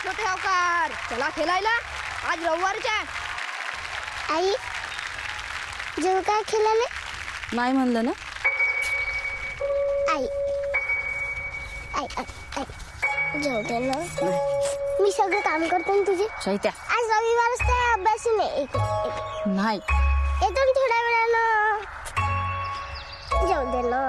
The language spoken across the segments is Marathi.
छोटे सावकार चला खेळायला, आज रविवारचा. आई जेव काय खेळायला नाही म्हणलं ना. आई आई आई जेव दे ना. मी सगळं काम करते ना तुझे. शैत्या आज रविवार असते, अभ्यास नाही. नाही येतो ना थोड्या वेळानं. जेव दे ना.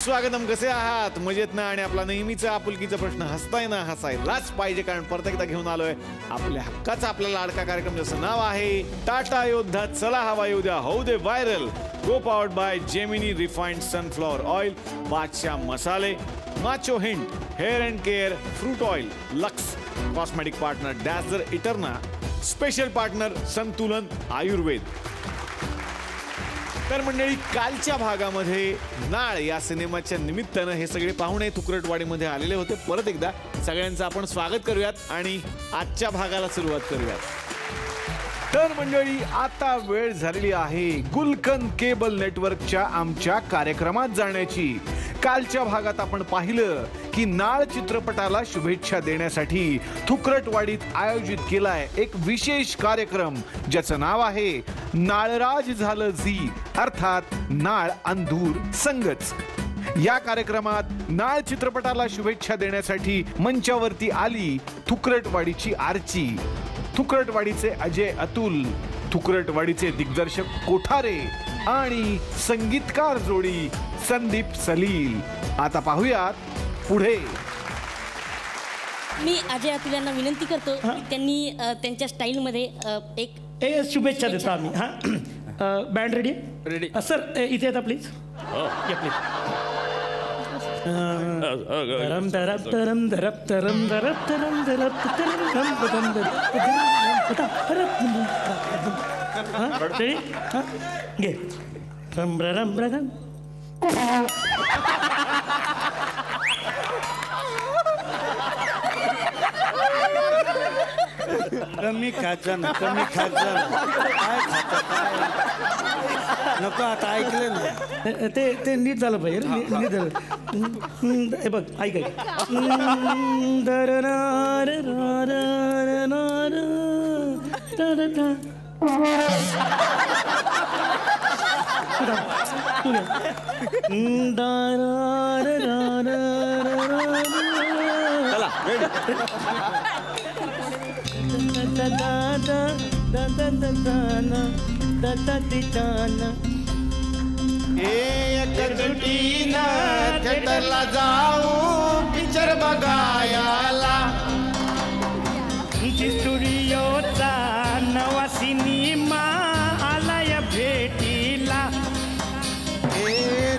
स्वागतम. कसे आहात? मजेत ना? आणि आपला नेहमीचा आपुलकीचा प्रश्न हसताय ना, हसायलाच पाहिजे, कारण परत एकदा घेऊन आलोय आपल्या हक्काचा आपला लाडका कार्यक्रम, ज्याचं नाव आहे टाटा योद्धा चला हवा येऊ द्या होऊ दे viral. Go powered by Gemini refined sunflower oil, Badshah मसाले, Macho Hint hair and care, fruit oil, Lux cosmetic partner Dazzler Eterna, special partner Santulan Ayurveda. तर मंडळी, कालच्या भागामध्ये नाळ या सिनेमाच्या निमित्तानं हे सगळे पाहुणे तुकरटवाडीमध्ये आलेले होते. परत एकदा सगळ्यांचं आपण स्वागत करूयात आणि आजच्या भागाला सुरुवात करूयात. तर मंडळी, आता वेळ झालेली आहे गुलकंद केबल नेटवर्कच्या आमच्या कार्यक्रमात जाण्याची. कालच्या भागात आपण पाहिलं की नाळ चित्रपटाला शुभेच्छा देण्यासाठी थुकरटवाडीत आयोजित केलाय एक विशेष कार्यक्रम, ज्याचं नाव आहे नाळराज झालं झी, अर्थात नाळ अंधूर संगच. या कार्यक्रमात नाळ चित्रपटाला शुभेच्छा देण्यासाठी मंचावरती आली थुकरटवाडीची आरची, थुकरटवाडीचे अजय अतुल, थुकरटवाडीचे दिग्दर्शक कोठारे आणि संगीतकार जोडी संदीप सलील. आता पाहूयात पुढे. मी अजय अतुल यांना विनंती करतो की त्यांनी त्यांच्या स्टाईलमध्ये एक शुभेच्छा देतो आम्ही. हां, बँड रेडी रेडी सर, इथे येता प्लीज. या प्लीज. तरम तरम तरम धरप तरम धरप तरम धरप तरम तरम धरप. रेडी? हां, घे. रम रम रम. कमी खायचा ना, कमी खायचा ना. काय खाता काय नको, आता ऐकलं ना. ते नीट झालं पाहिजे. नीट झालं. हे बघ, ऐक ऐक. थिएटरला जाऊ पिक्चर बघायला, स्टुडिओचा नवा सिनेमा आलाय भेटीला.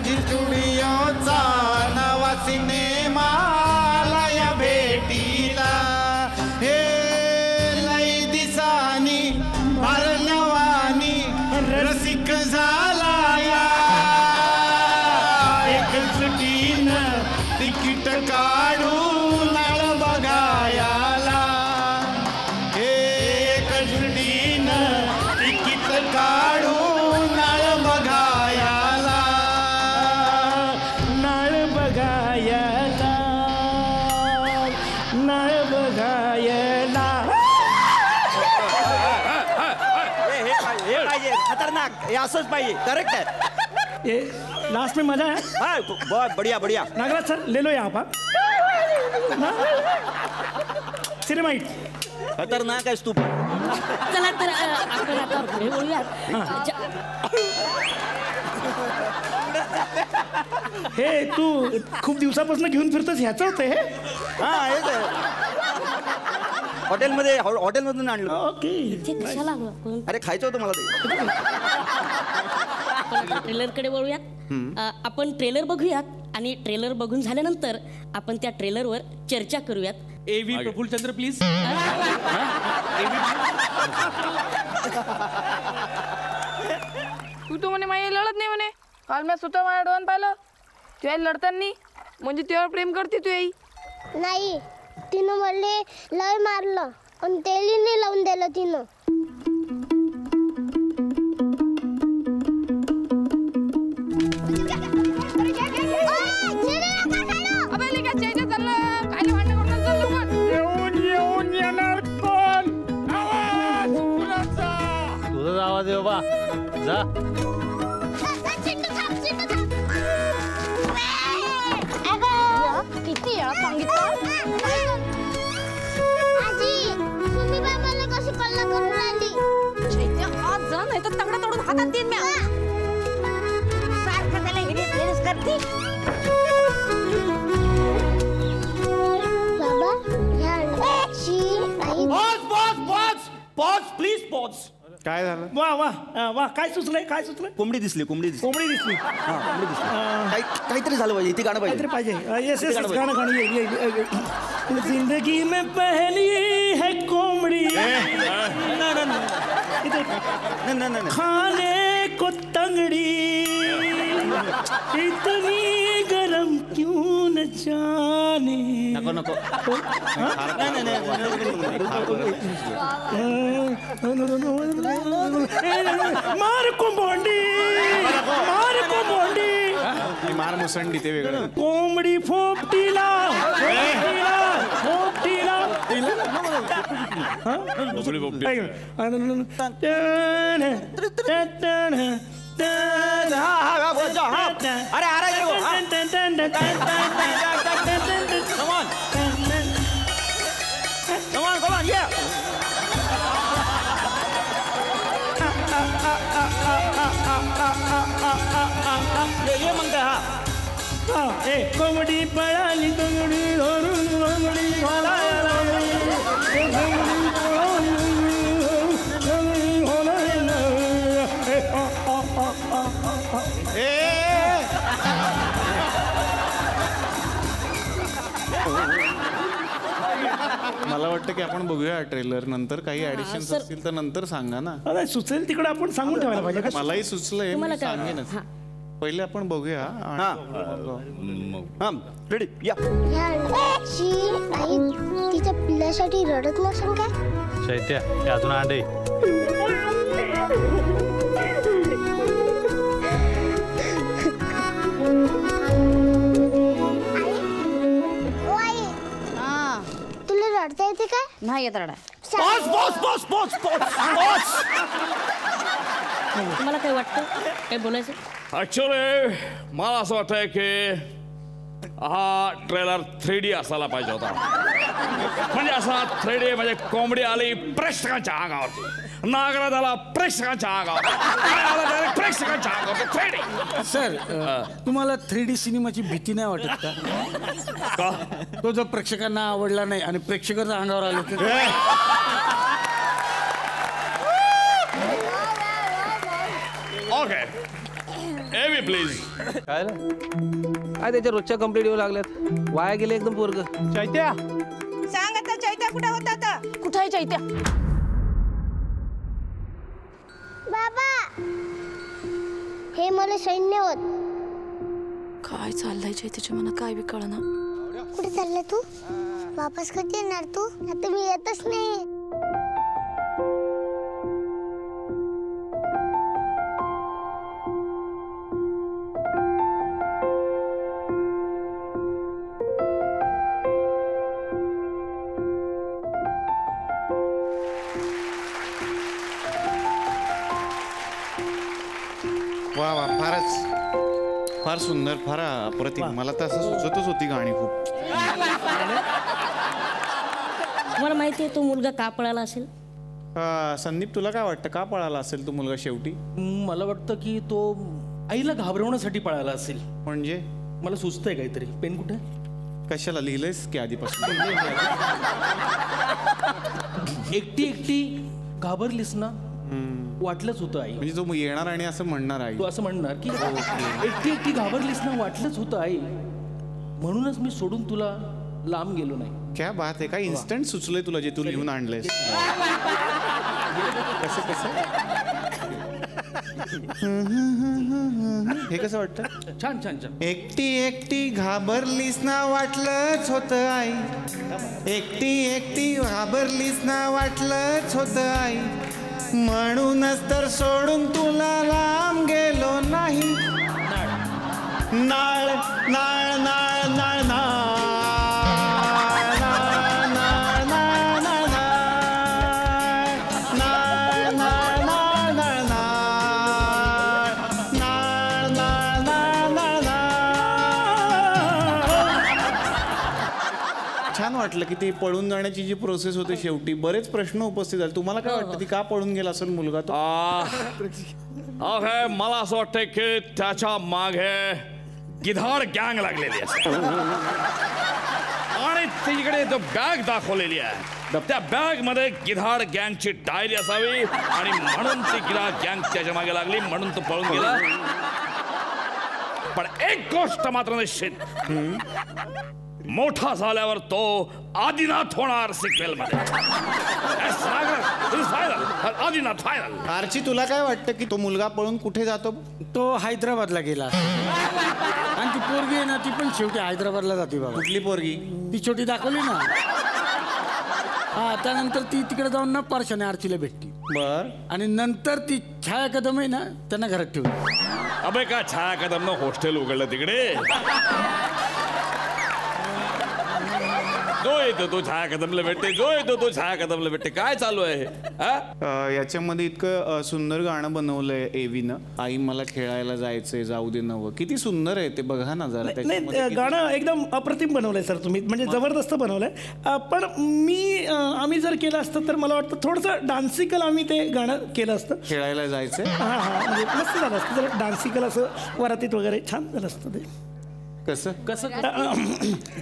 स्टुडिओचा नवा सिनेमा आलाय खतरनाक, हे असंच पाहिजे. करेक्ट आहे. ये लास्ट में मजा है. हाँ बहुत बढ़िया बढ़िया. नागराज सर ले लो यहाँ पर. सिनेमाइट. खतरनाक आहेस तू. चला तर आपण आता पुढे बोलूयात. हे तू खूप दिवसापासून घेऊन फिरतोस ह्याचं होतं हे. हा हेच आहे. हॉटेलमधून आणलं. ओके. इथे कशाला आपण अरे खायचं होतं मला ते. ट्रेलरकडे वळूयात. आपण ट्रेलर बघूयात आणि ट्रेलर बघून झाल्यानंतर आपण त्या ट्रेलरवर चर्चा करूयात. एव्ही प्रफुल्लचंद्र प्लीज. तू तो म्हणे माझी लढत नाही म्हणे. काल मी स्वतः माझ्या डोळ्यात पाहिलं तू आई लढताना. म्हणजे तुझ्यावर प्रेम करते तू आई. नाही, तिनं मला लय मारलं आणि तेलीने लावून दिलं तिनं. तुझा आवाज आहे बाबा. जा. किती वेळा सांगितलं. आजी, तुम्ही बाबाला कशी कल्ला करून राहिली. आज जा नाही तर तगडा तोडून हातात देईन मी. सारखं त्याला हिरीस करते. बाबा, ह्या अंड्याची आई. Pause please pause. काय झालं? वा वा वा. काय सुचलंय काय सुचलंय. कोंबडी दिसली. कोंबडी दिसली. हा कोंबडी दिसली. काहीतरी झालं पाहिजे. ती गाणं काहीतरी पाहिजे. पाहिजे. येस येस गाणं गाणं ये. जिंदगी में पहली है कोंबड़ी खाने को तंगड़ी इतनी गरम क्यों न जाने. नको नको. मार कोंबडी मार मुसंडी ते वेगळं. कोंबडी फोपटीला. ये म्हणते हा. कोंबडी पळाली कोंबडी धरून कोंबडी घोलायला मला वाटतं की आपण बघूया ट्रेलर. नंतर काही ऍडिशन्स असतील तर नंतर सांगा ना. नाही सुचेल तिकडे आपण सांगून ठेवायला पाहिजे का. मलाही सुचलंय. मी सांगेनच. पहिले आपण बघूया. हा रेडी या. ह्या अंड्याची आई तिच्या पिल्लासाठी रडत नसेल का. शैत्या हे अजून अंडे. तुला रडता येते का. नाही येत रडा. तुम्हाला काय वाटतं काय बोलायचं. ॲक्च्युली मला असं वाटतंय की हा ट्रेलर 3D असायला पाहिजे होता. म्हणजे असा 3D म्हणजे कोंबडी आली प्रेक्षकांच्या अंगावरती. नागराज आला प्रेक्षकांच्या अंगावर. प्रेक्षकांच्या अंगावर 3D. सर तुम्हाला 3D सिनेमाची भीती नाही वाटत का. तो जर प्रेक्षकांना आवडला नाही आणि प्रेक्षकांच्या अंगावर आले तर. Okay एव्ही please. काय त्याच्या रोजच्या कंप्लीट येऊ लागल्यात. वाया गेले एकदम पोरग. चैत्या सांग आता चैत्या कुठे होता आता. कुठे आहे चैत्या. बाबा, हे मला सैन्य होत. काय चाललंय चैत्याच्या मनात काय बी कळना. कुठे चालला तू. वापस कधी येणार तू. आता मी येतच नाही. फार सुंदर, फार अप्रतिम. मला तर असं सुचतच होती गाणी खूप. तुम्हाला माहिती आहे तो मुलगा का पळाला असेल? संदीप, तुला काय वाटतं का पळाला असेल तो मुलगा शेवटी? मला वाटतं की तो आईला घाबरवण्यासाठी पळाला असेल. म्हणजे मला सुचतंय काहीतरी. पेन कुठे? कशाला लिहिलंयस की आधीपासून? एकटी एकटी घाबरलीस ना, वाटलंच होतं आई. म्हणजे तो येणार आणि असं म्हणणार आई. तू असं म्हणणार की एकटी एकटी घाबरलीस ना, वाटलंच होतं आई, म्हणूनच मी सोडून तुला लांब गेलो नाही. क्या बात आहे. काय इन्स्टंट सुचलंय तुला जे तू लिहून आणलंयस? कसं कसं हे कसं वाटतं? छान छान छान. एकटी एकटी घाबरलीस ना, वाटलंच होतं आई. एकटी एकटी घाबरलीस ना, वाटलंच होतं आई, म्हणूनच तर सोडून तुला लांब गेलो नाही. नाळ नाळ नाळ नाळ नाळ छान वाटलं की ती पळून जाण्याची जी प्रोसेस होती शेवटी बरेच प्रश्न उपस्थित झाले. तुम्हाला काय वाटतं ती का पळून गेला असेल मुलगा तो? मला असं वाटतंय की त्याच्या मागे गिधाड गँग लागलेली आहे आणि तिकडे जो बॅग दाखवलेली आहे त्या बॅग मध्ये गिधाड गँगची डायरी असावी आणि म्हणून ती गिधाड गँग त्याच्या मागे लागली, म्हणून तो पळून गेला. पण एक गोष्ट मात्र निश्चित, मोठा झाल्यावर तो आदिनाथ होणार सिक्वेल मध्ये. आदिनाथ फायनल. आरची, तुला काय वाटतं की तो मुलगा पळून कुठे जातो? तो हैदराबादला गेला आणि ती पोरगी आहे ना, ती पण शेवटी हैदराबादला जाते बाबा. कुठली पोरगी? ती छोटी दाखवली ना. हा, त्यानंतर ती तिकडे जाऊन ना परशाने आरचीला भेटली. बर. आणि नंतर ती छाया कदम आहे ना, त्यांना घरात ठेवली. अबे का छाया कदम न हॉस्टेल उघडलं तिकडे? जो येतो तो छाया कदमला भेटते, जो येतो तो छाया कदमला भेटते. काय चालू आहे? याच्यामध्ये इतकं सुंदर गाणं बनवलंय एवीनं, आई मला खेळायला जायचंय जाऊ दे नवं. किती सुंदर आहे ते, बघा ना जरा. नाही, गाणं एकदम अप्रतिम बनवलंय सर तुम्ही, म्हणजे जबरदस्त बनवलंय. पण आम्ही जर केलं असतं तर मला वाटतं थोडंसं डान्सिकल आम्ही ते गाणं केलं असतं. खेळायला जायचंय. हां हां, म्हणजे मस्त झालं असतं जर डान्सिकल असं वरातीत वगैरे छान झालं असतं ते. कसं कसं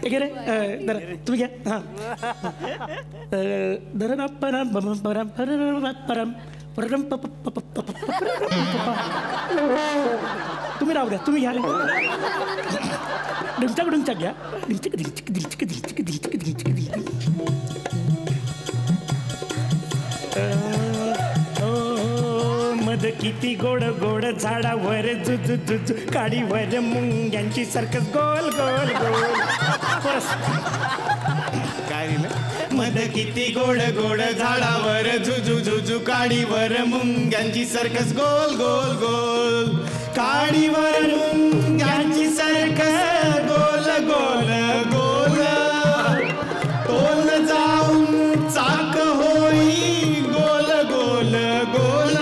घे रे, जरा तुम्ही घ्या. हां, धरण परम परम परम परम परम तुम्ही राहू द्या, तुम्ही घ्या रे. डिंचक डिंचक घ्या. डिंचक डिंचक डिंचक डिंचक डिंचक डिंचक डिंचक. मध किती गोड गोड झाडावर झुझु झुझु, काडीवर मुंग्यांची सर्कस गोल गोल गोल. काय दिलं? मध किती गोड गोड झाडावर झुझु झुझु, काडीवर मुंग्यांची सर्कस गोल गोल गोल. काडीवर मुंग्यांची सर्कस गोल गोल गोल. तोल जाऊन चाक होई गोल गोल गोल.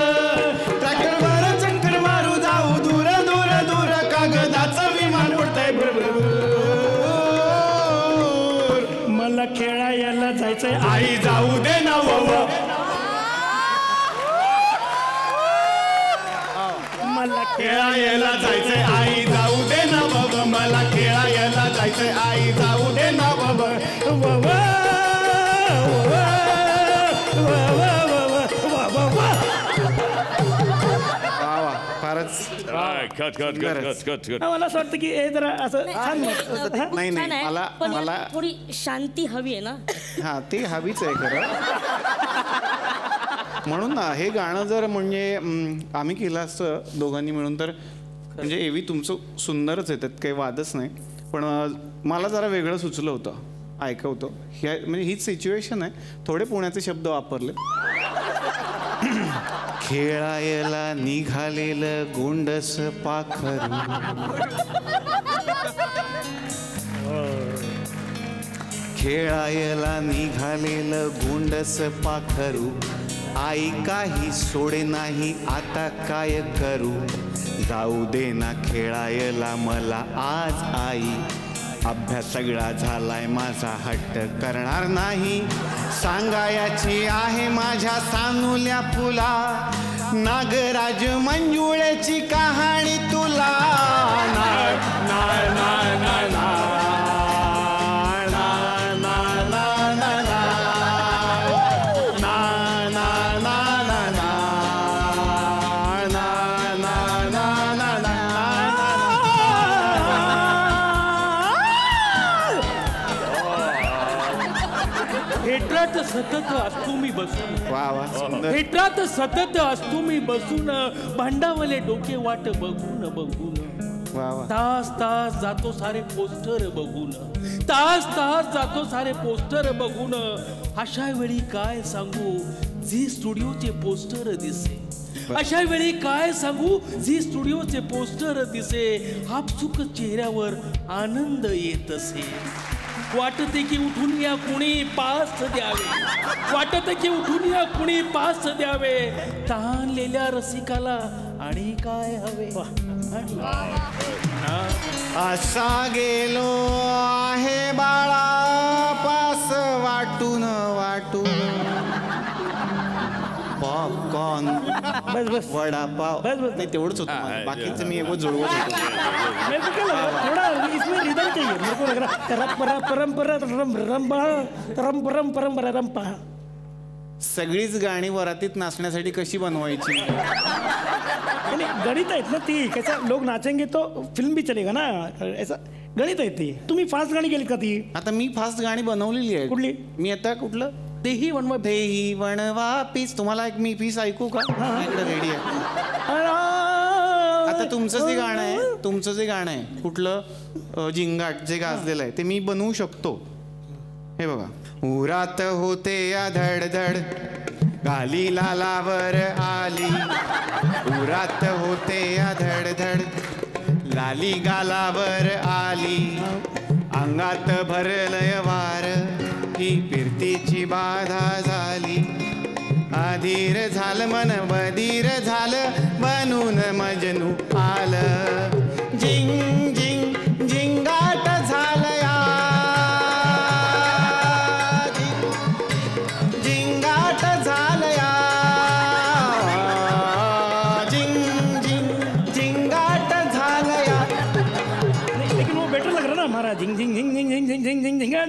ट्रॅक्टरवर चक्कर मारू जाऊ दूर दूर दूर, कागदाचं विमान उडतंय भुरभुर. मला खेळायला जायचंय आई जाऊ दे ना वव. मला खेळायला जायचंय आई जाऊ दे ना वव. मला खेळायला जायचंय आई जाऊ दे ना वव. वव मला असं वाटतं की हे जरा असं छान. नाही नाही, मला थोडी शांती हवी आहे ना. हा, ते हवीच आहे खरं. म्हणून ना हे गाणं जर म्हणजे आम्ही केलं असतं दोघांनी मिळून तर म्हणजे एवी तुमचं सुंदरच आहे, त्यात काही वादच नाही. पण मला जरा वेगळं सुचलं होतं, ऐकवतो. म्हणजे हीच सिच्युएशन आहे, थोडे पुण्याचे शब्द वापरले. खेळायला निघालेलं गोंडस पाखरू, खेळायला निघालेलं गोंडस पाखरू, आई काही सोडे नाही आता काय करू जाऊ दे ना खेळायला मला आज आई अभ्यास सगळा झालाय माझा हट्ट करणार नाही सांगायची आहे माझ्या सानुल्या फुला नागराज मंजुळेची कहाणी तुला नाळ नाळ नाळ नाळ नाळ हेट्रात सतत असतो मी बसून वा वा सुंदर हेट्रात सतत असतो मी बसून भांडावले डोके वाट बघून बघून वा वा तास तास जातो सारे पोस्टर बघून तास तास जातो सारे पोस्टर बघून अशा वेळी काय सांगू झी स्टुडिओचे पोस्टर दिसे अशा वेळी काय सांगू झी स्टुडिओचे पोस्टर दिसे आपसुक चेहऱ्यावर आनंद येत असे वाटते की उठून या कुणी पास द्यावे वाटते की उठून या कुणी पास द्यावे ताणलेल्या रसिकाला आणि काय हवे असा गेलो आहे बाळा पास वाटून वाटून पॉपकॉर्न बस बस वडापाव बस बस नाही तेवढंच होतं मला. बाकीचं मी एवढं जुळवत होतो मेरे को क्या लगा थोड़ा इसमें रिदम चाहिए मेरे को लग रहा परंपरा परंपरा रंपा सगळीच गाणी वरातीत नाचण्यासाठी कशी बनवायची यानी गणित आहेत ना ती कैसा लोग नाचेंगे तो फिल्म भी चलेगा ना ऐसा गणित आहे ती तुम्ही फास्ट गाणी केली का ती आता मी फास्ट गाणी बनवलेली आहे कुठली मी आता कुठलं देही वनवा देही वणवा पीस तुम्हाला एक मी पीस ऐकू का इकडे रेडी आहे आता तुमचं जे गाणं आहे कुठलं जिंगाट जे गाजलेलं आहे ते मी बनवू शकतो हे बघा उरात होते या धडधड गाली लालावर आली उरात होते या धडधड लाली गालावर आली अंगात भरलय वार ही फिरतीची बाधा झाली अधीर झालं मन बधीर झालं बनून मजनू आलं जिंग जिंग जिंगाट झालं या जिंगाट झालं या जिंग जिंग जिंगाट झालं या लेकिन वो बेटर लग रहा ना हमारा जिंग जिंग जिंग जिंग जिंग जिंग जिंग जिंग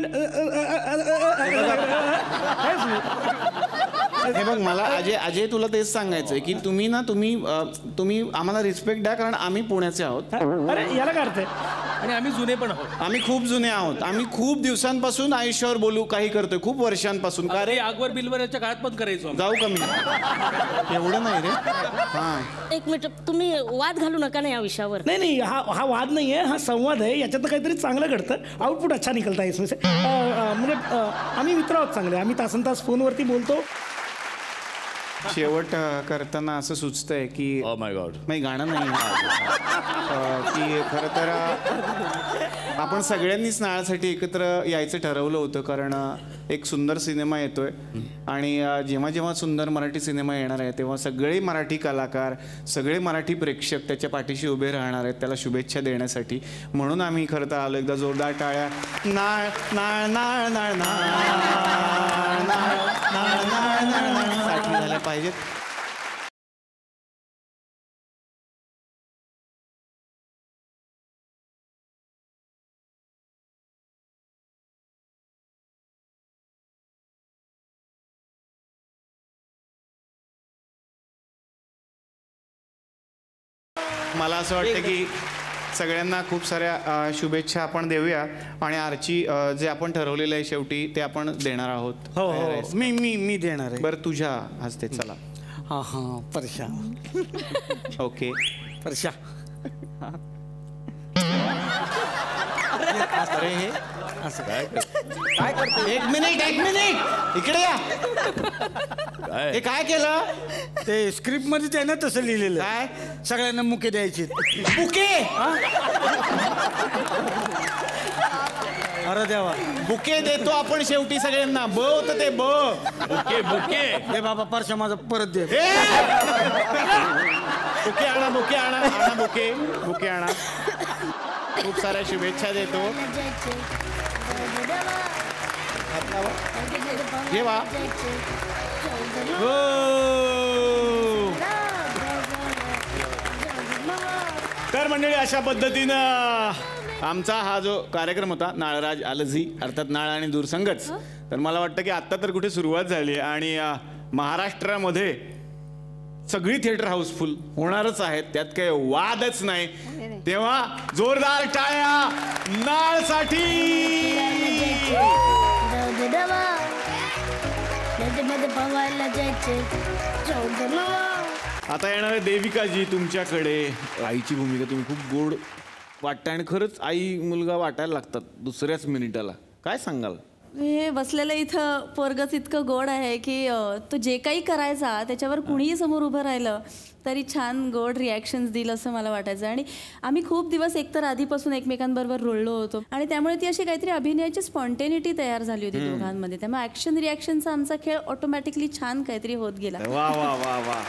हे बघ मला अजय तुला तेच सांगायचंय की तुम्ही आम्हाला रिस्पेक्ट द्या कारण आम्ही पुण्याचे आहोत अरे याला काय अर्थ आहे आणि आम्ही जुने पण आहोत आम्ही खूप जुने आहोत आम्ही खूप दिवसांपासून आयुष्यावर बोलू काही करतोय खूप वर्षांपासून का रे अकबर बिलवरच्या काळात पण करायचो जाऊ कमी एवढं नाही रे हा एक मिनिट तुम्ही वाद घालू नका ना या विषयावर नहीं हा वाद नहीं है हा संवाद आहे याच्यात काहीतरी चांगलं घडतं आउटपुट अच्छा निकलता है इसमें से म्हणजे आम्ही मित्र आहोत चांगले आम्ही तासन तास फोनवरती बोलतो शेवट करताना असं सुचतंय की ओ माय गॉड नाही गाणं नाही की खरं तर आपण सगळ्यांनीच नाळासाठी एकत्र यायचं ठरवलं होतं कारण एक सुंदर सिनेमा येतोय आणि जेव्हा जेव्हा सुंदर मराठी सिनेमा येणार आहे तेव्हा सगळे मराठी कलाकार सगळे मराठी प्रेक्षक त्याच्या पाठीशी उभे राहणार आहेत त्याला शुभेच्छा देण्यासाठी म्हणून आम्ही खरं तर आलो एकदा जोरदार टाळ्या नाळ नाळ नाळ नाळ नाळ नाळ नाळ नाळ साठी झाल्या पाहिजेत मला असं वाटतं की सगळ्यांना खूप साऱ्या शुभेच्छा आपण देऊया आणि आरची जे आपण ठरवलेलं आहे शेवटी ते आपण देणार आहोत हो हो मी देणार आहे बरं तुझ्या हस्ते चला हा हा परशा ओके परशा अरे हे असं काय करते एक मिनिट इकडे या हे काय केलं ते स्क्रिप्ट मध्ये त्यानं तसं लिहिलेलं काय सगळ्यांना मुके द्यायचे मुके अरे देवा बुके देतो आपण शेवटी सगळ्यांना. ब होतं ते ब. बुके बुके हे बाबा परशा माझं परत दे. बुके आणा बुके आणा आणा बुके बुके आणा. खूप साऱ्या शुभेच्छा देतो. घेवा. तर मंडळी अशा पद्धतीनं आमचा हा जो कार्यक्रम होता नाळराज आलझी अर्थात नाळ आणि दूरसंगच. तर मला वाटतं की आत्ता तर कुठे सुरुवात झाली आणि महाराष्ट्रामध्ये सगळी थिएटर हाऊसफुल होणारच आहेत, त्यात काही वादच नाही. तेव्हा जोरदार टाळ्या नाळसाठी. आता येणार आहे देविकाजी तुमच्याकडे. आईची भूमिका तुम्ही खूप गोड वाटतं आणि खरंच आई मुलगा वाटायला लागतात दुसऱ्याच मिनिटाला. काय सांगाल? हे बसलेलं इथं पोरगच इतकं गोड आहे की तो जे काही करायचा त्याच्यावर कुणीही समोर उभं राहिलं तरी छान गोड रिॲक्शन्स दिल असं मला वाटायचं. आणि आम्ही खूप दिवस एकतर आधीपासून एकमेकांबरोबर रुळलो होतो आणि त्यामुळे ती अशी काहीतरी अभिनयाची स्पॉन्टेनिटी तयार झाली होती दोघांमध्ये. त्यामुळे ॲक्शन रिॲक्शनचा आमचा खेळ ऑटोमॅटिकली छान काहीतरी होत गेला. वा वा वा वा.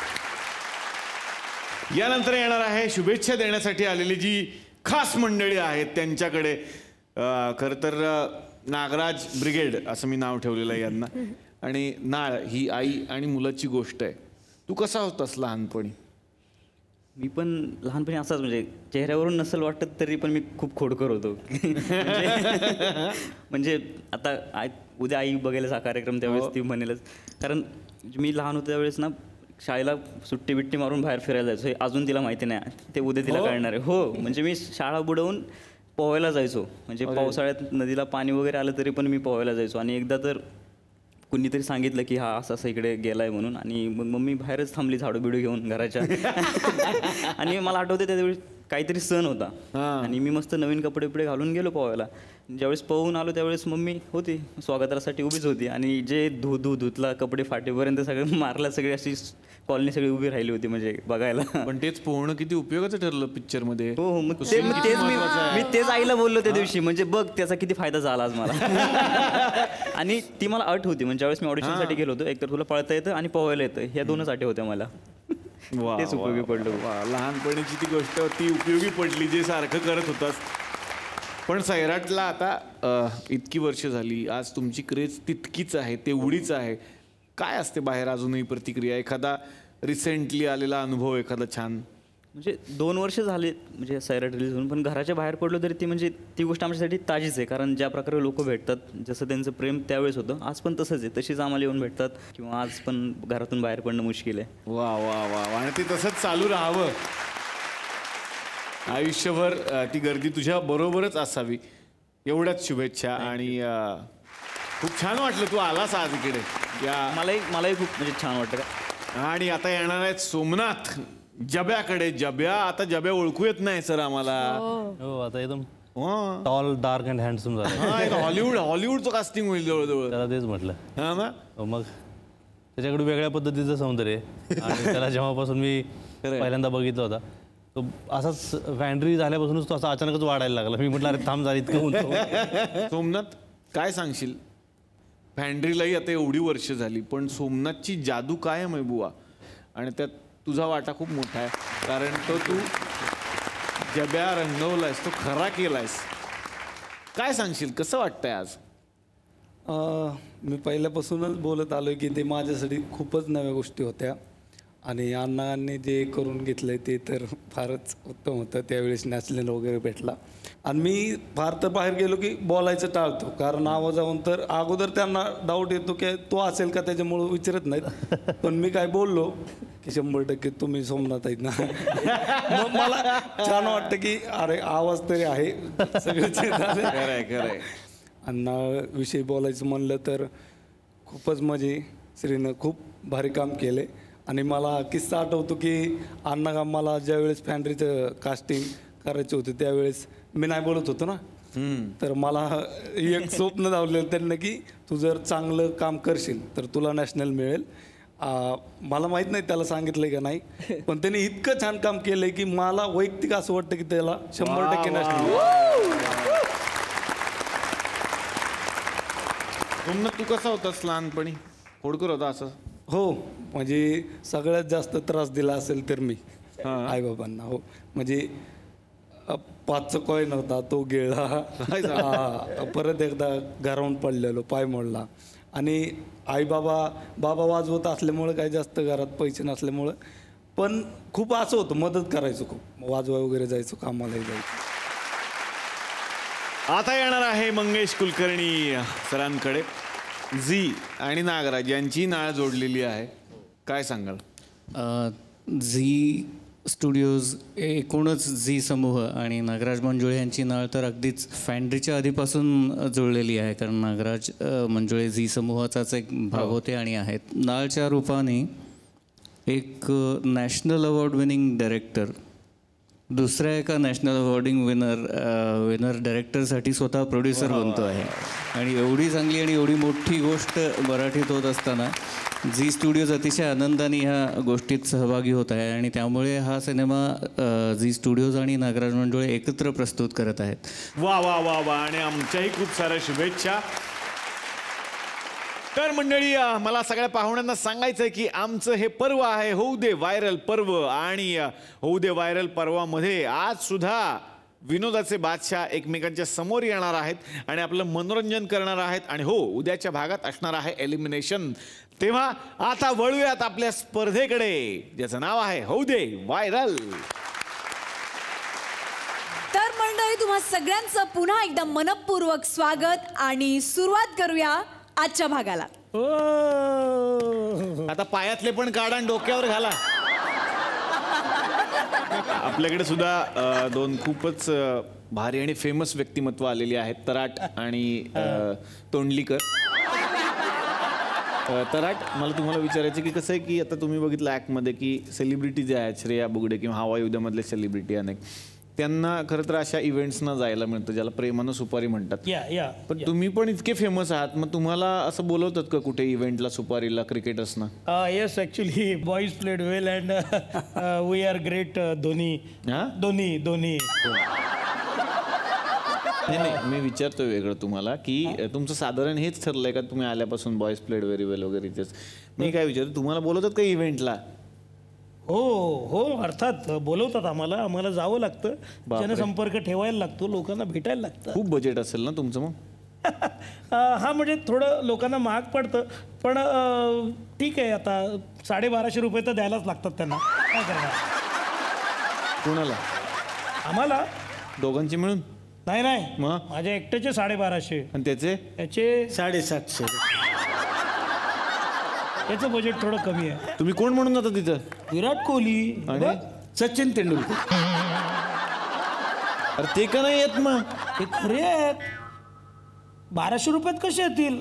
यानंतर येणार आहे शुभेच्छा देण्यासाठी आलेली जी खास मंडळी आहेत त्यांच्याकडे. खरं तर नागराज ब्रिगेड असं मी नाव ठेवलेलं आहे यांना. आणि नाळ ही आई आणि मुलाची गोष्ट आहे. तू कसा होतास लहानपणी? मी पण लहानपणी असाच, म्हणजे चेहऱ्यावरून नसेल वाटत तरी पण मी खूप खोडकर होतो. म्हणजे आता उद्या आई बघायला हा कार्यक्रम त्यावेळेस ती म्हणेलच. कारण मी लहान होतो त्यावेळेस ना शाळेला सुट्टी बिट्टी मारून बाहेर फिरायला जायचो. हे अजून तिला माहिती नाही, ते उद्या तिला कळणार आहे. हो, म्हणजे मी शाळा बुडवून पोहायला जायचो. म्हणजे पावसाळ्यात नदीला पाणी वगैरे आलं तरी पण मी पोहायला जायचो. आणि एकदा तर कुणीतरी सांगितलं की हा असं असं इकडे गेलाय म्हणून. आणि मग मम्मी बाहेरच थांबली झाडू बिडू घेऊन घराच्या. आणि मला आठवते त्यावेळी काहीतरी सण होता आणि मी मस्त नवीन कपडे बिपडे घालून गेलो पोहायला. ज्यावेळेस पोहून आलो त्यावेळेस मम्मी होती स्वागतासाठी उभीच होती. आणि जे धुतला कपडे फाटेपर्यंत सगळं मारला, सगळी अशी कॉलनी सगळी उभी राहिली होती म्हणजे बघायला. पण तेच पोहणं किती उपयोगाचं ठरलं पिक्चर मध्ये. हो, मग मी तेच आईला बोललो त्या दिवशी, म्हणजे बघ त्याचा किती फायदा झाला आज मला. आणि ती मला अट होती, म्हणजे ज्यावेळेस मी ऑडिशनसाठी गेलो होतो, एकतर तुला पळता येतं आणि पोहायला येतं, ह्या दोनच अटी होत्या मला. तेच उपयोगी पडलं. लहानपणीची ती गोष्ट ती उपयोगी पडली जे सारखं करत होतास. पण सैराटला आता इतकी वर्ष झाली, आज तुमची क्रेज तितकीच आहे, तेवढीच आहे. काय असते बाहेर अजूनही प्रतिक्रिया? एखादा रिसेंटली आलेला अनुभव एखादा छान? म्हणजे 2 वर्ष झाले म्हणजे सैराट रिलीज होऊन, पण घराच्या बाहेर पडलो तरी ती म्हणजे ती गोष्ट आमच्यासाठी ताजीच आहे. कारण ज्या प्रकारे लोक भेटतात, जसं त्यांचं प्रेम त्यावेळेस होतं, आज पण तसंच आहे. तशीच आम्हाला येऊन भेटतात किंवा आज पण घरातून बाहेर पडणं मुश्किल आहे. वा वा वा. आणि ते तसंच चालू राहावं आयुष्यभर, ती गर्दी तुझ्या बरोबरच असावी, एवढ्याच शुभेच्छा. आणि खूप छान वाटलं तू आलास आज इकडे. मलाही खूप म्हणजे छान वाटतं. आणि आता येणार आहेत सोमनाथ जब्याकडे. जब्या, आता जब्या ओळखू येत नाही सर आम्हाला. हो, आता एकदम टॉल डार्क अँड हँडसम झाला. हॉलिवूडचं कास्टिंग होईल जवळजवळ. त्याला तेच म्हटलं. हा ना. मग त्याच्याकडे वेगळ्या पद्धतीचं सौंदर्य आहे. आणि त्याला जेव्हापासून मी पहिल्यांदा बघितलं होता तो असाच फॅन्ड्री झाल्यापासूनच तो असा अचानकच वाढायला लागला. मी म्हटलं अरे थांब झाली इतकं उंच. सोमनाथ काय सांगशील? फॅन्ड्रीलाही आता एवढी वर्ष झाली, पण सोमनाथची जादू कायम आहे बुवा. आणि त्यात तुझा वाटा खूप मोठा आहे, कारण तो तू जब्या रंगवलायस, तो खरा केलायस. काय सांगशील, कसं वाटतंय आज? मी पहिल्यापासूनच बोलत आलो की ते माझ्यासाठी खूपच नव्या गोष्टी होत्या. आणि अण्णांनी जे करून घेतलं ते तर फारच उत्तम होतं. त्यावेळेस नॅशनल वगैरे भेटला. आणि मी फार तर बाहेर गेलो की बोलायचं टाळतो, कारण आवाजावरून तर अगोदर त्यांना डाऊट येतो की तो असेल का, त्याच्यामुळं विचारत नाहीत. पण मी काय बोललो की 100% तुम्ही सोमनाथ आहेत ना. मग मला छान वाटतं की अरे आवाज तरी आहे. खरंय. अण्णाविषयी बोलायचं म्हणलं तर खूपच म्हणजे श्रीनं खूप भारी काम केले. आणि मला किस्सा आठवतो की अण्णा मला ज्यावेळेस फॅन्ड्रीचं कास्टिंग करायचं होतं त्यावेळेस मी नाही बोलत होतो ना, तर मला एक स्वप्न धावलेलं त्यांना की तू जर चांगलं काम करशील तर तुला नॅशनल मिळेल. मला माहीत नाही त्याला सांगितलंय का नाही, पण त्यांनी इतकं छान काम केलंय की मला वैयक्तिक असं वाटतं की त्याला 100% नॅशनल. सोमनाथ, तू कसा होतास लहानपणी? खोडकर होता असं? हो, म्हणजे सगळ्यात जास्त त्रास दिला असेल तर मी आईबाबांना. हो, म्हणजे 5चा कॉईन होता तो गिळला. परत एकदा घरावून पडलेलो, पाय मोडला. आणि बाबा वाजवत असल्यामुळं काही जास्त घरात पैसे नसल्यामुळं पण खूप असं होतं, मदत करायचो खूप, वाजवा वगैरे जायचो, कामालाही जायचो. आता येणार आहे मंगेश कुलकर्णी सरांकडे. झी आणि नागराज यांची नाळ जोडलेली आहे, काय सांगाल? झी स्टुडिओज एकूणच झी समूह आणि नागराज मंजुळे यांची नाळ तर अगदीच फॅन्ड्रीच्या आधीपासून जुळलेली आहे, कारण नागराज मंजुळे झी समूहाचाच एक भाग होते आणि आहेत. नाळच्या रूपाने एक नॅशनल अवॉर्ड विनिंग डायरेक्टर दुसऱ्या एका नॅशनल अवॉर्डिंग विनर डायरेक्टरसाठी स्वतः प्रोड्युसर बनतो आहे. आणि एवढी चांगली आणि एवढी मोठी गोष्ट मराठीत होत असताना झी स्टुडिओज अतिशय आनंदाने ह्या गोष्टीत सहभागी होत आहे आणि त्यामुळे हा सिनेमा झी स्टुडिओज आणि नागराज मंजुळे एकत्र प्रस्तुत करत आहेत. वा वा वा वा, आणि आमच्याही खूप साऱ्या शुभेच्छा. तर मंडळी, मला सगळ्या पाहुण्यांना सांगायचं आहे की आमचं हे पर्व आहे होऊ दे व्हायरल पर्व. आणि होऊ दे व्हायरल पर्वामध्ये आज सुद्धा विनोदाचे बादशाह एकमेकांच्या समोर येणार आहेत आणि आपलं मनोरंजन करणार आहेत. आणि हो, उद्याच्या भागात असणार आहे एलिमिनेशन. तेव्हा आता वळूयात आपल्या स्पर्धेकडे, ज्याचं नाव आहे होऊ दे व्हायरल. तर मंडळी, तुम्हा सगळ्यांचं पुन्हा एकदा मनपूर्वक स्वागत आणि सुरुवात करूया आजच्या भागाला. आता पायातले पण काढा आणि डोक्यावर घाला. आपल्याकडे सुद्धा दोन खूपच भारी आणि फेमस व्यक्तिमत्व आलेली आहेत, तराट आणि तोंडलीकर. तराट, मला तुम्हाला विचारायचं की कसं आहे की आता तुम्ही बघितलं ॲक्टमध्ये की सेलिब्रिटी जे आहेत, श्रेया बुगडे किंवा हवा युद्धामधले सेलिब्रिटी अनेक, त्यांना खरं तर अशा इव्हेंट्सना जायला मिळतं ज्याला प्रेमानं सुपारी म्हणतात. पण तुम्ही पण इतके फेमस आहात, मग तुम्हाला असं बोलवतात का कुठे इव्हेंटला, सुपारीला, क्रिकेटर्सना? Yes, actually boys played well and we are great. Dhoni. नाही, मी विचारतोय वेगळं तुम्हाला की तुमचं साधारण हेच ठरलंय का तुम्ही आल्यापासून बॉईज प्लेड व्हेरी वेल वगैरे? मी काय विचारतो, तुम्हाला बोलवतात का इव्हेंटला? हो, अर्थात बोलवतात आम्हाला जावं लागतं, जनसंपर्क ठेवायला लागतो, लोकांना भेटायला लागतं. खूप बजेट असेल ना तुमचं मग? हा, म्हणजे थोडं लोकांना महाग पडतं, पण ठीक आहे. आता 1250 रुपये तर द्यायलाच लागतात त्यांना, काय करणार? कोणाला? आम्हाला दोघांचे मिळून? नाही, माझ्या एकट्याचे 1250. आणि त्याचे? 750. याचं बजेट थोडं कमी आहे. तुम्ही कोण म्हणून जाता तिथं? विराट कोहली आणि सचिन तेंडुलकर. अरे ते का नाही येत मग? ते खरे आहेत. 1200 रुपयात कसे येतील?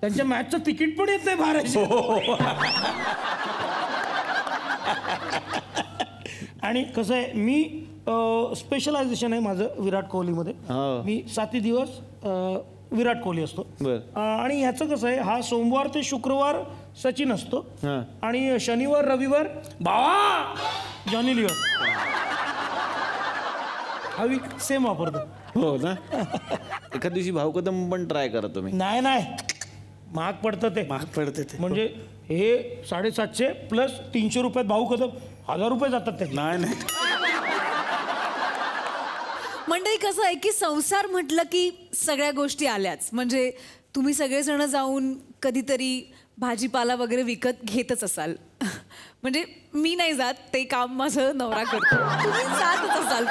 त्यांच्या मॅचचं तिकीट पण येत नाही 1200. आणि कसं आहे, मी स्पेशलायझेशन आहे माझं विराट कोहलीमध्ये. मी 7 दिवस विराट कोहली असतो. आणि ह्याचं कसं आहे, हा सोमवार ते शुक्रवार सचिन असतो आणि शनिवार रविवार बावा जॉनी लिव्हर. हा वीक सेम वापरतो. हो ना? एखाद दिवशी भाऊ कदम पण ट्राय करा तुम्ही. नाही, महाग पडतं ते. म्हणजे हे 750 प्लस 300 रुपयात भाऊ कदम 1000 रुपये जातात ते. नाही मंडळी, कसं आहे की संसार म्हटलं की सगळ्या गोष्टी आल्याच. म्हणजे तुम्ही सगळेजण जाऊन कधीतरी भाजीपाला वगैरे विकत घेतच असाल. म्हणजे मी नाही जात, ते काम माझं नवरा करतो. तुम्ही जातच असाल.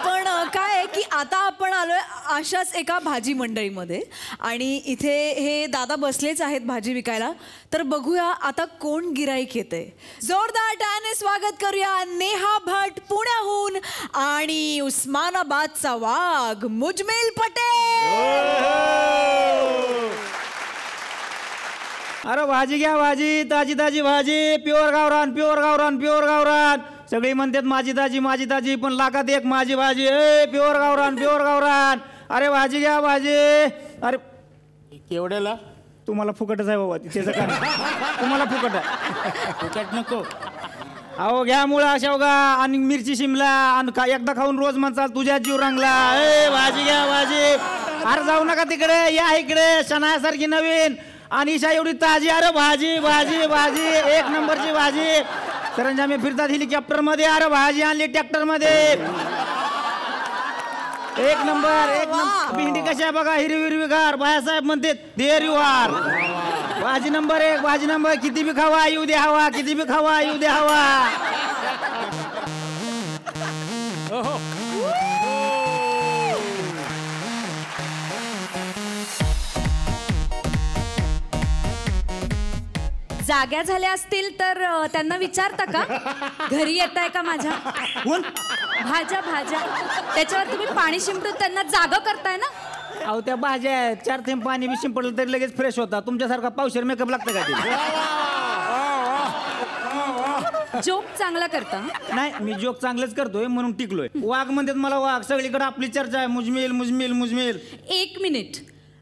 पण काय आहे की आता आपण आलोय अशाच एका भाजी मंडळीमध्ये आणि इथे हे दादा बसलेच आहेत भाजी विकायला. तर बघूया आता कोण गिराईक येते. जोरदार टाळ्याने स्वागत करूया नेहा भट पुण्याहून आणि उस्मानाबादचा वाघ मुजमिल पटेल. अरे भाजी घ्या, भाजी ताजी ताजी भाजी, प्युअर गावरान, प्युअर गावरान, प्युअर गावरान. सगळी म्हणतात माझी ताजी, पण लाखात एक माझी भाजी. प्युअर गावरान, प्युअर गावरान. अरे भाजी घ्या, भाजी. अरे केवढ्याला? तुम्हाला फुकटच आहे बाबा, त्याचं काय तुम्हाला फुकट आहे. फुकट नको. अहो घ्या मुळा शेवगा आणि मिरची शिमला आणि एकदा खाऊन रोज म्हणचाल तुझ्या जीव रंगला. भाजी घ्या, भाजी. अरे जाऊ नका तिकडे, या इकडे. शनायासारखी नवीन आणि ईशा एवढी ताजी. अरे भाजी भाजी भाजी, एक नंबरची भाजी. सरंजामी फिरतात हेलिकॉप्टर मध्ये. अरे भाजी आणली ट्रॅक्टर मध्ये. एक नंबर एक नंबर. भेंडी कशी आहे बघा, हिरवी हिरवीगार. बायासाहेब म्हणते देर यू आर. भाजी नंबर 1, भाजी नंबर. किती बी खावा येऊ दे हवा, किती बी खावा येऊ दे हवा. जाग्या झाल्या असतील तर त्यांना विचारता का घरी येत आहे का माझ्या. भाज्या भाज्या त्याच्यावर तुम्ही पाणी शिंपडून त्यांना जागा करताय ना. अहो त्या भाज्या आहेत, 4 थेंब पाणी बी शिंपडलं तरी लगेच फ्रेश होता. तुमच्यासारखा पावशेर मेकअप लागतं का ते. जोक चांगला करता. नाही मी जोक चांगलेच करतोय म्हणून टिकलोय. वाघ म्हणतात मला वाघ. सगळीकडे आपली चर्चा आहे. मुजमिल मुजमिल मुजमिल. 1 मिनिट,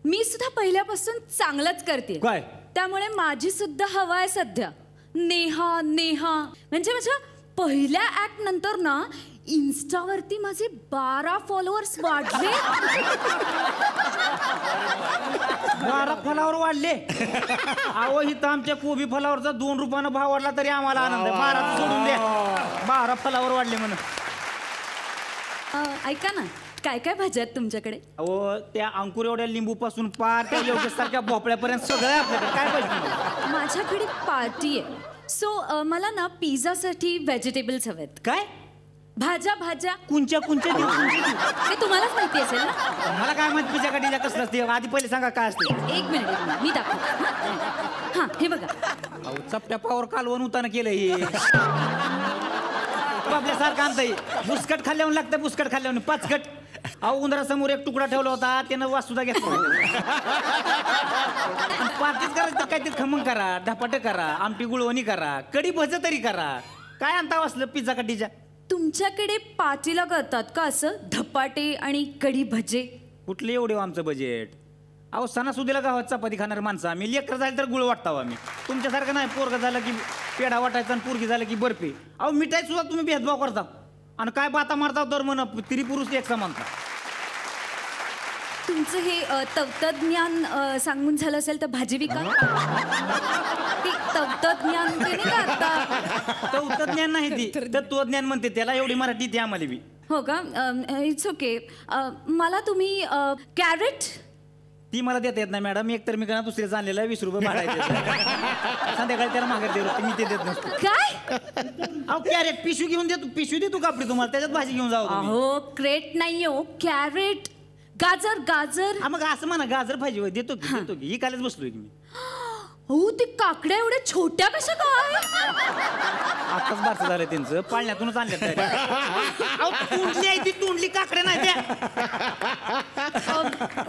मी सुद्धा पहिल्यापासून चांगलंच करते. काय? त्यामुळे माझी सुद्धा हवा आहे सध्या. नेहा नेहा म्हणजे माझ्या पहिल्या ऍक्ट नंतर ना इन्स्टावरती माझे 12 फॉलोअर्स वाढले. 12 फॉलोअर वाढले. अहो इथं आमच्या कोबी फॉलोअरचा 2 रुपयानं भाव वाढला तरी आम्हाला आनंद आहे. 12 सोडून द्या. 12 फॉलोअर वाढले म्हणून. ऐका ना, काय काय भाज्या आहेत तुमच्याकडे. अहो त्या अंकुर एवढ्या लिंबू पासून पार त्या योगेशसारख्या भोपळ्यापर्यंत सगळं आपल्याकडे. काय पाहिजे. माझ्याकडे पार्टी आहे. सो मला ना पिझ्झासाठी व्हेजिटेबल्स हवेत. काय भाज्या भाज्या कुंच्या कुंच्या देऊ. ते तुम्हालाच माहिती असेल ना. मला काय माहिती पिझ्झा का डिझा कसलं असते. आधी पहिले सांगा काय असते. एक मिनिट मी दाखवतो. हां हे बघा. अहो चपट्या पावर कालवण उताना केलं हे. आपल्यासारखं आणतंय. बुसकट खाल्ल्यावर लागतं. बुसकट खाल्ल्यावर 5 कट. अहो उंदरासमोर एक तुकडा ठेवला होता, त्यानं वास सुद्धा घेतला. पार्टीच करायचं काहीतरी खमंग करा, धपाटे करा, आमटी गुळवणी करा, कढी भज तरी करा. काय आणता वाचलं पिझ्झा का डिझा. तुमच्याकडे पार्टीला करतात का असं धपाटे आणि कढी भजे. कुठले एवढे आमचं बजेट. अहो सणासुदीला गावात चपाती खाणार माणसं आम्ही. लेकर झालं तर गुळ वाटताव आम्ही. तुमच्यासारखं नाही पोरग झालं की पेढा वाटायचा आणि पोरगी झालं की बर्फी. अहो मिठाई सुद्धा तुम्ही भेदभाव करता आणि काय बाता मारता तर म्हण स्त्री पुरुष एक समानता. तुमचं हे तत्वज्ञान सांगून झालं असेल तर भाजी विका. ते तत्वज्ञान ते नाही का आता. तत्वज्ञान नाही ती तत्वज्ञान म्हणते त्याला. एवढी मराठी ती आम्हाला बी. हो का. It's okay. मला तुम्ही कॅरेट. ती मला देता येत नाही मॅडम. एक तर मी का दुसऱ्याचं आणलेलं 20 रुपये भाडायचे. संध्याकाळी त्याला माघार देतो. मी ते देत नसतो. काय. अहो कॅरेट पिशवी घेऊन देतो. पिशवी देतो कापडी तुम्हाला, त्याच्यात भाजी घेऊन जाऊ. हो क्रेट नाही हो, कॅरेट. गाजर गाजर. मग असं म्हणा गाजर पाहिजे. देतो की देतो की. ही कालच बसलोय की मी. हो ते काकड्या एवढ्या छोट्या कशा काय. आताच बारसं झालं त्यांचं. पाळण्यातूनच आणल्या. तोंडली आहे ती. तोंडली काकड्या नाही त्या.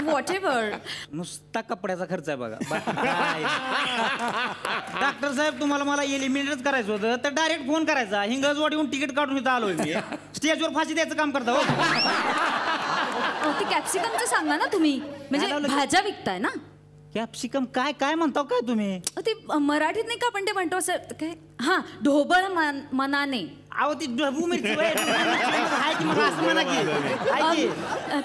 What ever. नुसता कपड्याचा खर्च आहे बघा. डॉक्टर साहेब तुम्हाला मला एलिमिनेटच करायचं होतं तर डायरेक्ट फोन करायचा. हिंगजवाडीहून तिकीट काढून इथं आलोय मी. स्टेजवर फाशी द्यायचं काम करता. हो ते कॅप्सिकमचं सांगा ना तुम्ही. म्हणजे भाज्या विकताय ना. कॅप्सिकम काय काय म्हणता काय तुम्ही. ते मराठीत नाही का आपण ते म्हणतो असं काय. हां ढोबळ मनाने. अहो ती ढबू मिरची.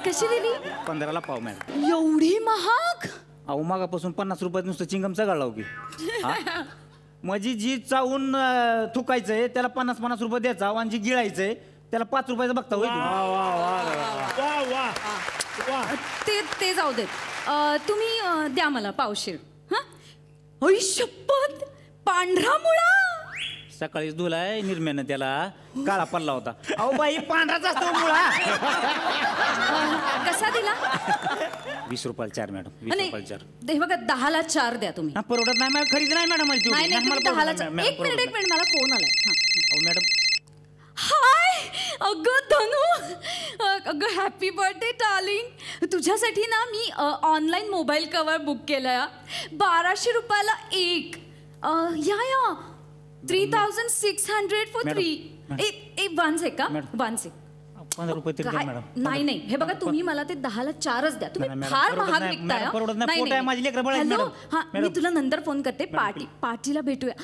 कशी दिली. 15ला पाव मॅडम. एवढी महाग. अहो मागापासून 50 रुपयात नुसतं चिंगमचा गाळा की. म्हणजे जी चावून थुकायचंय त्याला 50-50 रुपये द्यायचा. आणि जी गिळायचंय त्याला 5 रुपयाचं बघता होईल. ते जाऊ देत. तुम्ही द्या मला पावशेर. हां शपथ. पांढरा मुळा. सकाळीच धुलाय निर्म्यानं त्याला. काळा पडला होता. अहो बाई पांढराच असतो मुळा. कसा दिला. 20 रुपयाला 4 मॅडम. 20 रुपयाला 4. हे बघा 10ला 4 द्या तुम्ही. परवडत नाही मॅडम. खरेदी नाही मॅडम. नाही 10ला 4. एक मिनिट मला फोन आलाय. मॅडम. हाय अगं धनू. अगं हॅपी बर्थडे डार्लिंग. तुझ्यासाठी ना मी ऑनलाईन मोबाईल कवर बुक केलाय. 1200 रुपयाला एक. या 3600 फॉर 3. 1 सेक का 1 सेक. 15 रुपये तरी द्या मॅडम. नाही हे बघा तुम्ही मला ते 10ला 4च द्या. तुम्ही फार महाग विकताय. हॅलो हा मी तुला नंतर फोन करते. पार्टीला भेटूया.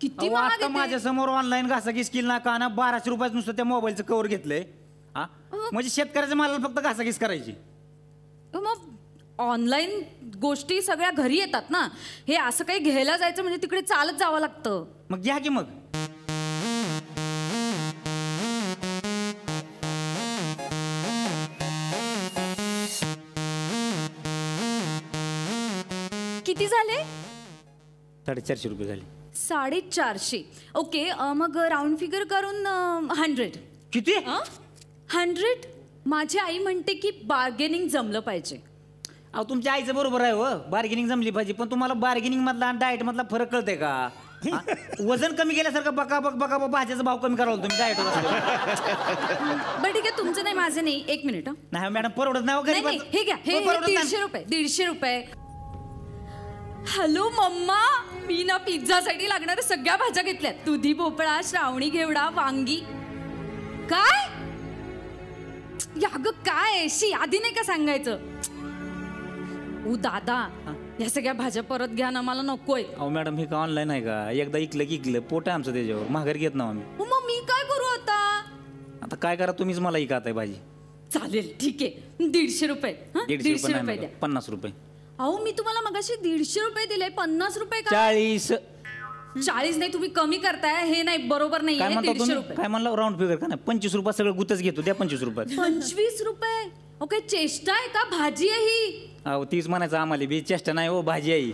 किती महाग आहे. माझ्या समोर ऑनलाईन घासाघीस केली ना का ना 1200 रुपयात नुसतं त्या मोबाईलचं कवर घेतलंय. म्हणजे शेतकऱ्याच्या मालाला फक्त घासाघीस करायची. मग ऑनलाईन गोष्टी सगळ्या घरी येतात ना. हे असं काही घ्यायला जायचं म्हणजे तिकडे चालत जावं लागतं. मग घ्या की मग. किती झाले? 450 रुपये झाले. 450. ओके, मग राऊंड फिगर करून 100. किती? 100. माझी आई म्हणते की बार्गेनिंग जमलं पाहिजे. अहो तुमच्या आईचं बरोबर आहे हो, बार्गेनिंग जमली पाहिजे. पण तुम्हाला बार्गेनिंग मधला आणि डाएट मधला फरक कळतंय का? वजन कमी केल्यासारखं बका भाज्याचा भाव कमी करावा तुम्ही डाएट. बरं ठीक आहे, तुमचं नाही माझं नाही. 1 मिनिट. नाही मॅडम, परवडत नाही. नाही, हे घ्या, हे 150 रुपये. 150 रुपये. हॅलो मम्मा, मी ना पिझ्झासाठी लागणाऱ्या सगळ्या भाज्या घेतल्यात. दुधी भोपळा, श्रावणी घेवडा, वांगी. काय याग काय शी, आधी नाही का सांगायचं? दादा, या सगळ्या भाज्या परत घ्या ना, मला नकोय. अहो मॅडम, हे का ऑनलाईन आहे का? एकदा इकलं पोट आहे आमचं त्याच्यावर. माघार घेत ना आम्ही. मग मी काय करू आता? आता काय करा, तुम्हीच मला इकात आहे भाजी. चालेल, ठीक आहे. 150 रुपये. 150 रुपये द्या. 50 रुपये. अहो मी तुम्हाला मगाशी 150 रुपये दिले. 50 रुपये का? 40 नाही, तुम्ही कमी करताय. हे नाही, बरोबर नाही. 150 रुपये. काय म्हणलं? राऊंड फिगर का नाही? 25 रुपये सगळं गुतच घेतो. द्या 25 रुपये. 25 रुपये? ओके, चेष्टा आहे का? भाजी आहे ही. अहो तीच म्हणायचं आम्हाला बी. चेष्टा नाही हो, भाजी आहे.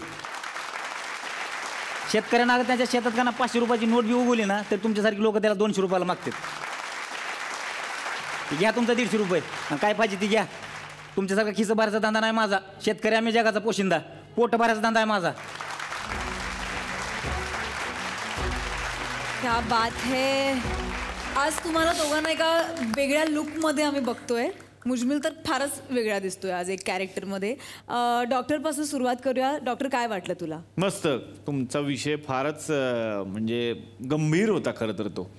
शेतकऱ्यांना अगर त्यांच्या शेतात का ना 500 रुपयाची नोट बी उगवली ना, तर तुमच्यासारखी लोक त्याला 200 रुपयाला मागतात. घ्या तुमचा 150 रुपये. काय पाहिजे ती घ्या. तुमच्यासारखा खिस्सा भरायचा धंदा नाही माझा. शेतकरी आम्ही जगाचा पोशिंदा. पोट भरायचा धंदा आहे माझा. क्या बात है. आज तुम्हाला दोघांना एका वेगळ्या लुकमध्ये आम्ही बघतोय. मुजमिल तर फारच वेगळा दिसतोय आज एक कॅरेक्टरमध्ये. डॉक्टरपासून सुरुवात करूया. डॉक्टर, काय वाटलं तुला? मस्त. तुमचा विषय फारच म्हणजे गंभीर होता खरं तर. तो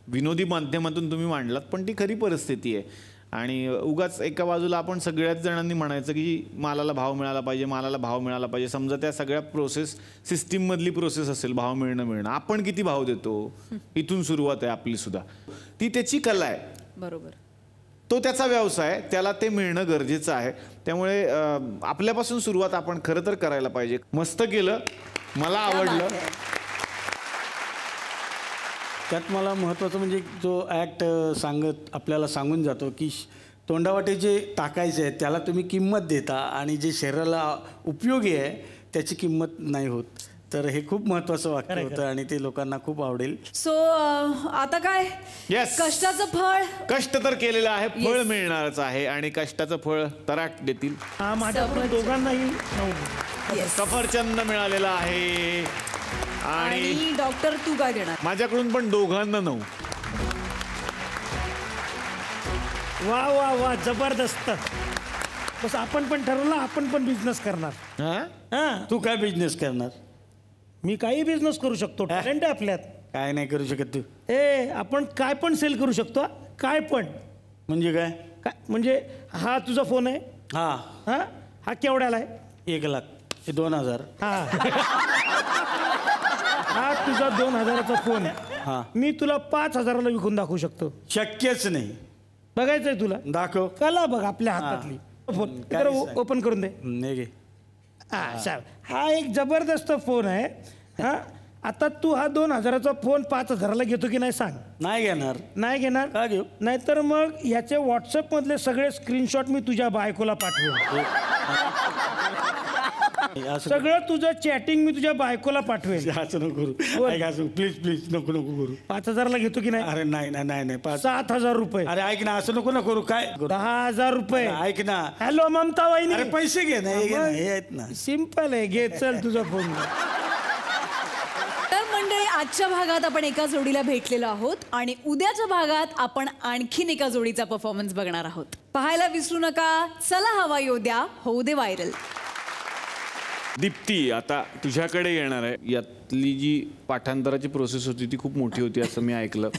विनोदी माध्यमातून तुम्ही मांडलात, पण ती खरी परिस्थिती आहे. आणि उगाच एका बाजूला आपण सगळ्याच जणांनी म्हणायचं की मालाला भाव मिळाला पाहिजे, मालाला भाव मिळाला पाहिजे. समजा त्या सगळ्या प्रोसेस, सिस्टीममधली प्रोसेस असेल भाव मिळणं. आपण किती भाव देतो, इथून सुरुवात आहे आपली सुद्धा. ती त्याची कला आहे. बरोबर. तो त्याचा व्यवसाय, त्याला ते मिळणं गरजेचं आहे. त्यामुळे आपल्यापासून सुरुवात आपण खरं तर करायला पाहिजे. मस्त केलं, मला आवडलं. त्यात मला महत्त्वाचं म्हणजे जो ॲक्ट आपल्याला सांगून जातो की तोंडावाटे जे टाकायचे आहे त्याला तुम्ही किंमत देता आणि जे शरीराला उपयोगी आहे त्याची किंमत नाही होत. तर हे खूप महत्त्वाचं वाक्य होतं आणि ते लोकांना खूप आवडेल. सो आता काय? कष्टाचं फळ. कष्ट तर केलेलं आहे, फळ मिळणारच आहे. आणि कष्टाचं फळ तराट देतील. माझ्या दोघांनाही सफरचंद मिळालेलं आहे. आणि डॉक्टर, तू काय देणार? माझ्याकडून पण दोघांना 9. वा वा वा, जबरदस्त. बस आपण पण ठरवलं, आपण पण बिझनेस करणार. तू काय बिझनेस करणार? मी काही बिझनेस करू शकतो. टॅलेंट आहे आपल्यात. काय नाही करू शकत तू? आपण काय पण सेल करू शकतो. काय पण म्हणजे काय? म्हणजे हा तुझा फोन आहे. हा केवढ्याला आहे? 1 लाख. 2000. हा तुझा 2000चा फोन आहे. मी तुला 5000ला विकून दाखवू शकतो. शक्यच नाही. बघायचंय तुला? दाखव. कला बघ आपल्या हातातली. फोन ओपन करून दे. हा एक जबरदस्त फोन आहे. आता तू हा 2000चा फोन 5000ला घेतो की नाही सांग? नाही घेणार. नाही घेणार का? घेऊ. नाहीतर मग ह्याचे व्हॉट्सअप मधले सगळे स्क्रीनशॉट मी तुझ्या बायकोला पाठवेल. सगळं तुझं चॅटिंग मी तुझ्या बायकोला पाठवेल. असं नको करू. प्लीज नको करू. 5000ला घेतो की नाही? अरे नाही. 7000 रुपये. अरे ऐक ना, असं नको करू. काय? 10000 रुपये. ऐक ना. हॅलो ममता वहिनी. अरे पैसे घे ना. हे आहेत ना. सिंपल आहे. घे, चल तुझा फोन. तर मंडळी, आजच्या भागात आपण एका जोडीला भेटलेलो आहोत आणि उद्याच्या भागात आपण आणखीन एका जोडीचा परफॉर्मन्स बघणार आहोत. पाहायला विसरू नका. चला हवा योद्या, होऊ दे व्हायरल. दीप्ती, आता तुझ्याकडे येणार आहे. यातली जी पाठांतराची प्रोसेस होती ती खूप मोठी होती असं मी ऐकलं.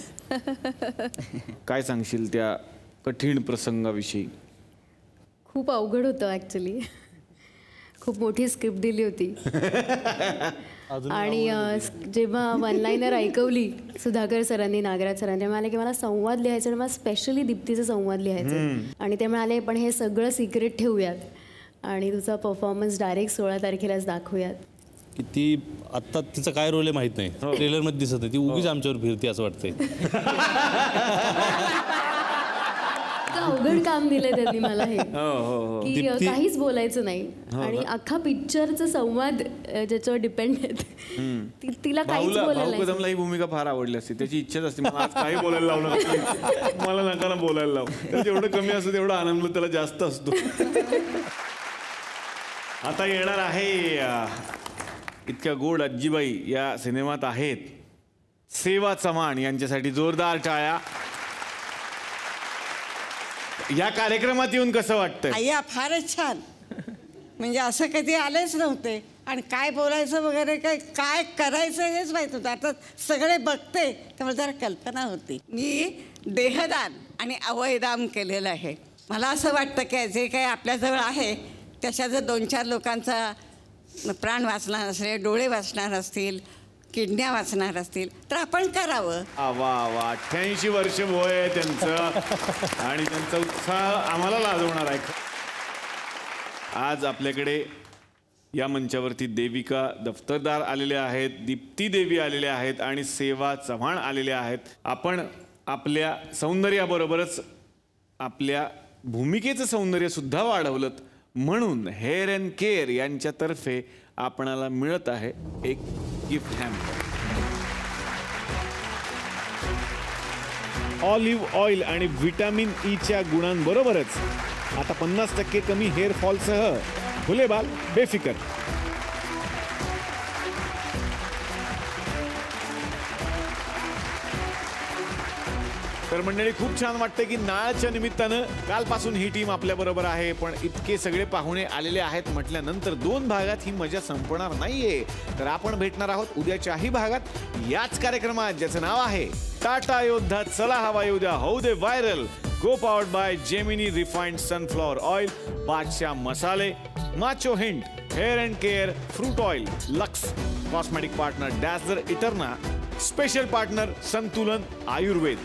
काय सांगशील त्या कठीण प्रसंगाविषयी? खूप अवघड होतं ॲक्च्युली. खूप मोठी स्क्रिप्ट दिली होती. आणि जेव्हा वन लाईनर ऐकवली सुधाकर सरांनी, नागराज सरांनी, म्हणाले की मला संवाद लिहायचा आणि मला स्पेशली दीप्तीचा संवाद लिहायचा. आणि ते म्हणाले पण हे सगळं सिक्रेट ठेवूयात. आणि तुझा परफॉर्मन्स डायरेक्ट 16 तारखेलाच दाखवूयात. की ती आत्ता तिचा काय रोल आहे माहित नाही, ट्रेलरमध्ये दिसत नाही, ती उगीच आमच्यावर फिरते असं वाटतंय. अवघड काम दिलंय त्यांनी मला हे, की काहीच बोलायचं नाही आणि अख्खा पिक्चरचा संवाद ज्याच्यावर डिपेंड आहे, तिला काहीच बोलायला नाही. कदमला ही भूमिका फार आवडली असते, त्याची इच्छाच असते मला आज काही बोलायला लावलं, मला नका ना बोलायला लाव. जेवढं कमी असतं तेवढा आनंद त्याला जास्त असतो. आता येणार आहे इतक्या गोड आजीबाई या सिनेमात आहेत सेवा चव्हाण, यांच्यासाठी जोरदार टाळ्या. या कार्यक्रमात येऊन कसं वाटतं? अय्या फारच छान, म्हणजे असं कधी आलेच नव्हते आणि काय बोलायचं वगैरे काय करायचं हेच माहीत होतं. आता सगळे बघते त्यामुळे जरा कल्पना होती. मी देहदान आणि अवयदान केलेलं आहे. मला असं वाटतं की जे काही आपल्याजवळ आहे त्याच्या जर 2-4 लोकांचा प्राण वाचणार असेल, डोळे वाचणार असतील, किडन्या वाचणार असतील तर आपण करावं. वा वा, 88 वर्ष वय आहे त्यांचं आणि त्यांचा उत्साह आम्हाला लाजवणार आहे. आज आपल्याकडे या मंचावरती देविका दफ्तरदार आलेले आहेत, दीप्ती देवी आलेल्या आहेत आणि सेवा चव्हाण आलेल्या आहेत. आपण आपल्या सौंदर्याबरोबरच आपल्या भूमिकेचं सौंदर्य सुद्धा वाढवलं म्हणून हेअर अँड केअर यांच्यातर्फे आपणाला मिळत आहे एक गिफ्ट हॅम्पर. ऑलिव्ह ऑइल आणि व्हिटॅमिन ईच्या गुणांबरोबरच आता 50% कमी हेअर फॉलसह खुले बाल बेफिकर. तर मंडळी, खूप छान वाटतं की नाळच्या निमित्तानं कालपासून ही टीम आपल्या बरोबर आहे. पण इतके सगळे पाहुणे आलेले आहेत म्हटल्यानंतर 2 भागात ही मजा संपणार नाहीये. तर आपण भेटणार आहोत उद्याच्याही भागात याच कार्यक्रमात, ज्याचं नाव आहे टाटा योद्धा चला हवा योद्धा होऊ दे viral. Go powered by Gemini refined sunflower oil, Badshah मसाले, Macho Hint hair and care, fruit oil, Lux cosmetic partner Dazzler Eterna, special partner Santulan Ayurveda.